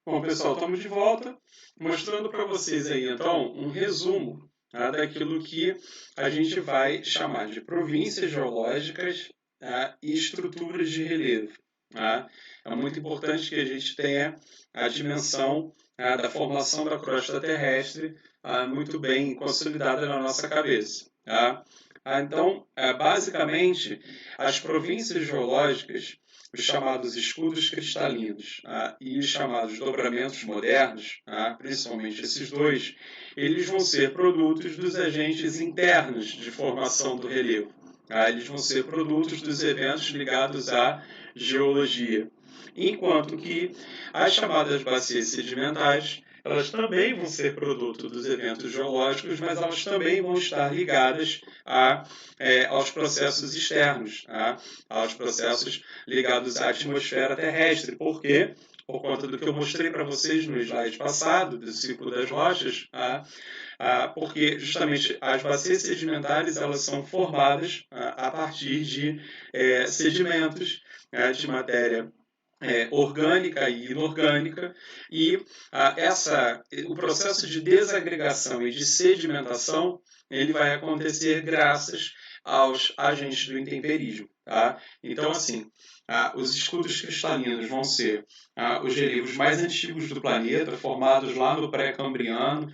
Bom, pessoal, estamos de volta, mostrando para vocês aí, então, um resumo, tá, daquilo que a gente vai chamar de províncias geológicas, tá, e estruturas de relevo. Tá? É muito importante que a gente tenha a dimensão, tá, da formação da crosta terrestre, muito bem consolidada na nossa cabeça. Tá? Então, basicamente, as províncias geológicas, os chamados escudos cristalinos, e os chamados dobramentos modernos, principalmente esses dois, eles vão ser produtos dos agentes internos de formação do relevo. Eles vão ser produtos dos eventos ligados à geologia. Enquanto que as chamadas bacias sedimentares, elas também vão ser produto dos eventos geológicos, mas elas também vão estar ligadas aos processos externos, aos processos ligados à atmosfera terrestre. Por quê? Por conta do que eu mostrei para vocês no slide passado, do ciclo das rochas, porque justamente as bacias sedimentares elas são formadas a partir de sedimentos, de matéria orgânica e inorgânica, e o processo de desagregação e de sedimentação ele vai acontecer graças aos agentes do intemperismo. Tá? Então, assim, os escudos cristalinos vão ser os relevos mais antigos do planeta, formados lá no pré-cambriano,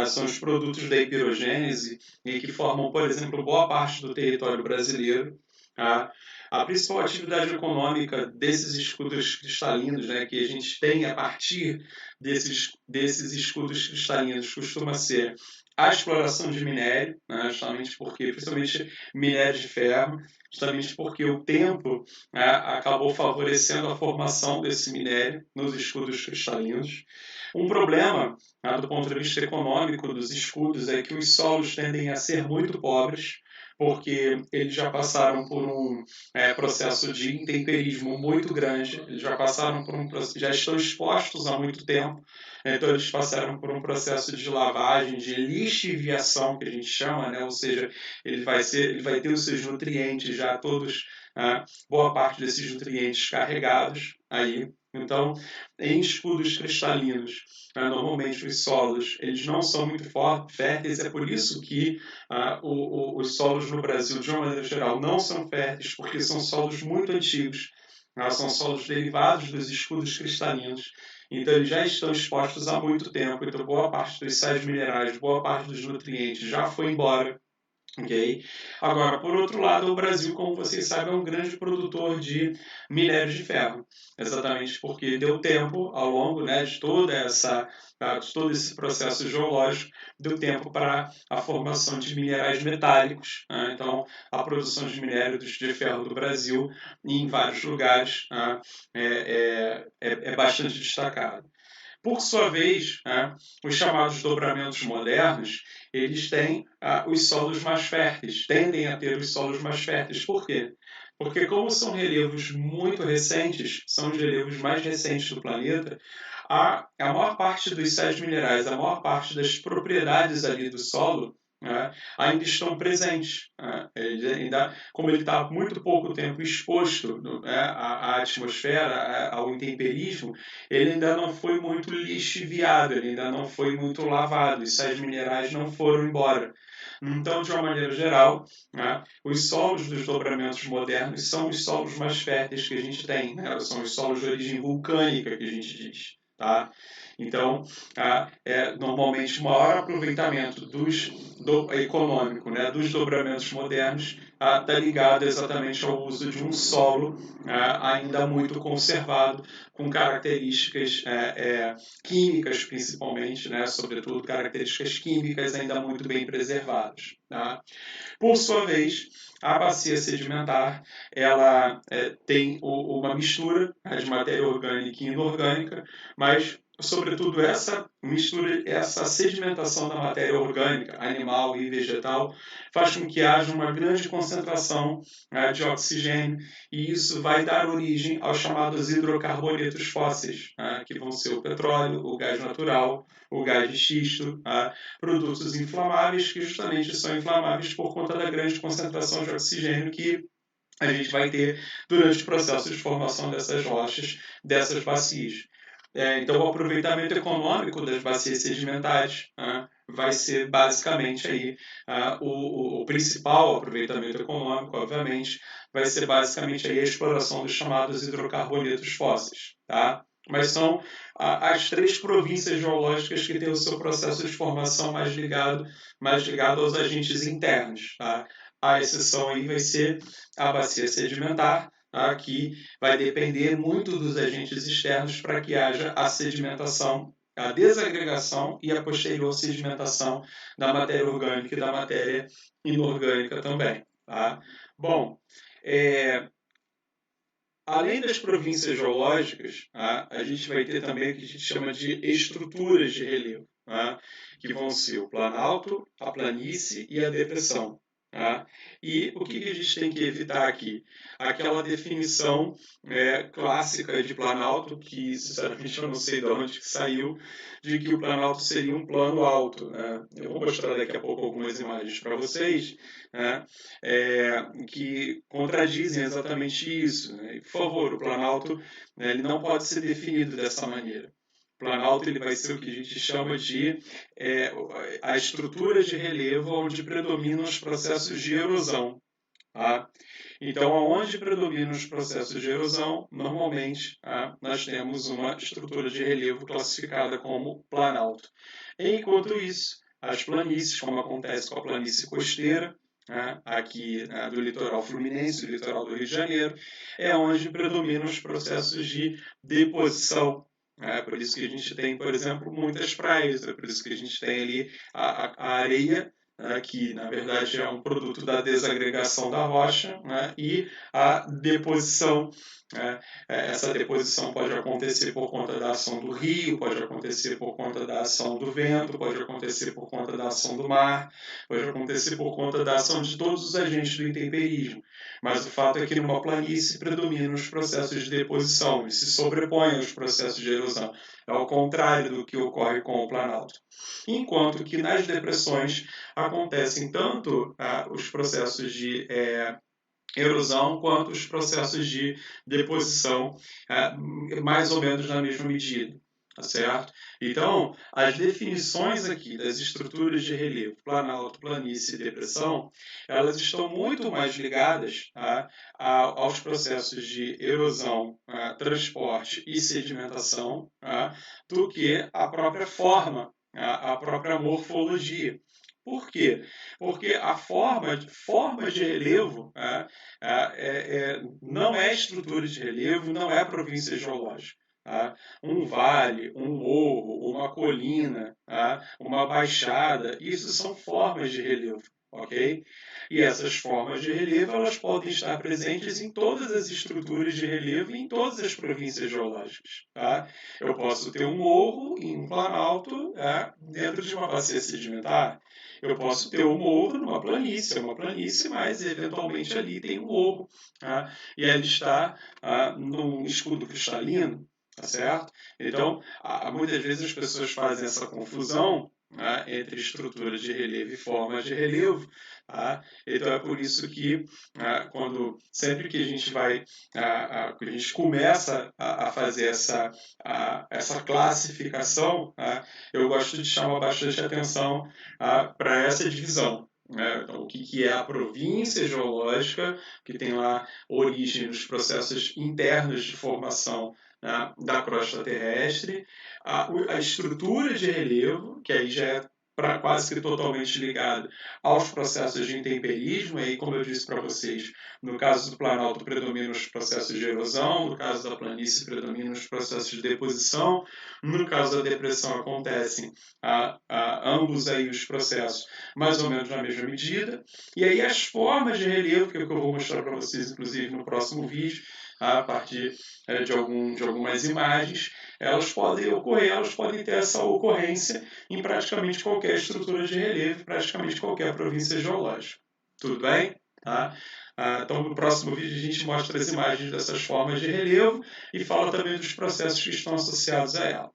são os produtos da hipirogênese e que formam, por exemplo, boa parte do território brasileiro. Tá? A principal atividade econômica desses escudos cristalinos, né, que a gente tem a partir desses escudos cristalinos, costuma ser a exploração de minério, né, justamente porque, principalmente minério de ferro, justamente porque o tempo acabou favorecendo a formação desse minério nos escudos cristalinos. Um problema, do ponto de vista econômico dos escudos, é que os solos tendem a ser muito pobres, porque eles já passaram por um processo de intemperismo muito grande, eles já passaram por já estão expostos há muito tempo, então eles passaram por um processo de lavagem, de lixiviação, que a gente chama, né? Ou seja, ele vai ter os seus nutrientes já todos, boa parte desses nutrientes carregados aí. Então, em escudos cristalinos, normalmente os solos eles não são muito férteis, é por isso que os solos no Brasil, de uma maneira geral, não são férteis, porque são solos muito antigos, são solos derivados dos escudos cristalinos, então eles já estão expostos há muito tempo, então boa parte dos sais minerais, boa parte dos nutrientes já foi embora. Okay? Agora, por outro lado, o Brasil, como vocês sabem, é um grande produtor de minério de ferro, exatamente porque deu tempo ao longo, né, de todo esse processo geológico, deu tempo para a formação de minerais metálicos. Né? Então, a produção de minério de ferro do Brasil, em vários lugares, é bastante destacado. Por sua vez, os chamados dobramentos modernos, eles têm os solos mais férteis, tendem a ter os solos mais férteis. Por quê? Porque como são relevos muito recentes, são os relevos mais recentes do planeta, a maior parte dos sais minerais, a maior parte das propriedades ali do solo, ainda estão presentes. Como ele está muito pouco tempo exposto à atmosfera, ao intemperismo, ele ainda não foi muito lixiviado, ele ainda não foi muito lavado, os sais minerais não foram embora. Então, de uma maneira geral, os solos dos dobramentos modernos são os solos mais férteis que a gente tem, são os solos de origem vulcânica que a gente diz. Tá? Então, normalmente o maior aproveitamento econômico, dos dobramentos modernos está ligado exatamente ao uso de um solo ainda muito conservado, com características químicas principalmente, sobretudo características químicas ainda muito bem preservadas. Tá? Por sua vez, a bacia sedimentar ela tem uma mistura de matéria orgânica e inorgânica, mas sobretudo essa mistura, essa sedimentação da matéria orgânica, animal e vegetal, faz com que haja uma grande concentração de oxigênio e isso vai dar origem aos chamados hidrocarbonetos fósseis, que vão ser o petróleo, o gás natural, o gás de xisto, produtos inflamáveis que justamente são inflamáveis por conta da grande concentração de oxigênio que a gente vai ter durante o processo de formação dessas rochas, dessas bacias. Então, o aproveitamento econômico das bacias sedimentares vai ser basicamente aí o principal aproveitamento econômico, obviamente, vai ser basicamente aí a exploração dos chamados hidrocarbonetos fósseis, tá? Mas são as 3 províncias geológicas que têm o seu processo de formação mais ligado aos agentes internos, tá? A exceção aí vai ser a bacia sedimentar, que vai depender muito dos agentes externos para que haja a sedimentação, a desagregação e a posterior sedimentação da matéria orgânica e da matéria inorgânica também. Tá? Bom, além das províncias geológicas, a gente vai ter também o que a gente chama de estruturas de relevo, que vão ser o planalto, a planície e a depressão. E o que a gente tem que evitar aqui? Aquela definição clássica de planalto, que sinceramente eu não sei de onde que saiu, de que o planalto seria um plano alto. Eu vou mostrar daqui a pouco algumas imagens para vocês, que contradizem exatamente isso. E, por favor, o planalto ele não pode ser definido dessa maneira. O planalto ele vai ser o que a gente chama de a estrutura de relevo onde predominam os processos de erosão. Então, onde predominam os processos de erosão, normalmente nós temos uma estrutura de relevo classificada como planalto. Enquanto isso, as planícies, como acontece com a planície costeira, aqui do litoral fluminense, do litoral do Rio de Janeiro, é onde predominam os processos de deposição. Por isso que a gente tem, por exemplo, muitas praias, por isso que a gente tem ali a areia, que na verdade é um produto da desagregação da rocha, e a deposição. Essa deposição pode acontecer por conta da ação do rio, pode acontecer por conta da ação do vento, pode acontecer por conta da ação do mar, pode acontecer por conta da ação de todos os agentes do intemperismo. Mas o fato é que numa planície predominam os processos de deposição e se sobrepõem aos processos de erosão. É ao contrário do que ocorre com o planalto. Enquanto que nas depressões acontecem tanto os processos de erosão quanto os processos de deposição, mais ou menos na mesma medida. Tá certo? Então, as definições aqui das estruturas de relevo, planalto, planície e depressão, elas estão muito mais ligadas aos processos de erosão, transporte e sedimentação do que a própria forma, a própria morfologia. Por quê? Porque a forma de relevo não é estrutura de relevo, não é província geológica. Um vale, um morro, uma colina, uma baixada, isso são formas de relevo. Okay? E essas formas de relevo elas podem estar presentes em todas as estruturas de relevo e em todas as províncias geológicas. Eu posso ter um morro em um planalto dentro de uma bacia sedimentar. Eu posso ter um morro numa planície, mas eventualmente ali tem um morro. E ele está num escudo cristalino. Tá certo? Então, muitas vezes as pessoas fazem essa confusão entre estruturas de relevo e formas de relevo. Então, é por isso que sempre que a gente a gente começa a fazer essa classificação, eu gosto de chamar bastante atenção para essa divisão. Então, o que é a província geológica, que tem lá origem nos processos internos de formação da crosta terrestre, a estrutura de relevo, que aí já é quase que totalmente ligado aos processos de intemperismo, e aí, como eu disse para vocês, no caso do planalto predominam os processos de erosão, no caso da planície predominam os processos de deposição, no caso da depressão acontecem ambos aí os processos mais ou menos na mesma medida, e aí as formas de relevo, que é o que eu vou mostrar para vocês, inclusive, no próximo vídeo, a partir de algumas imagens, elas podem ocorrer, elas podem ter essa ocorrência em praticamente qualquer estrutura de relevo, praticamente qualquer província geológica. Tudo bem? Então, no próximo vídeo, a gente mostra as imagens dessas formas de relevo e fala também dos processos que estão associados a ela.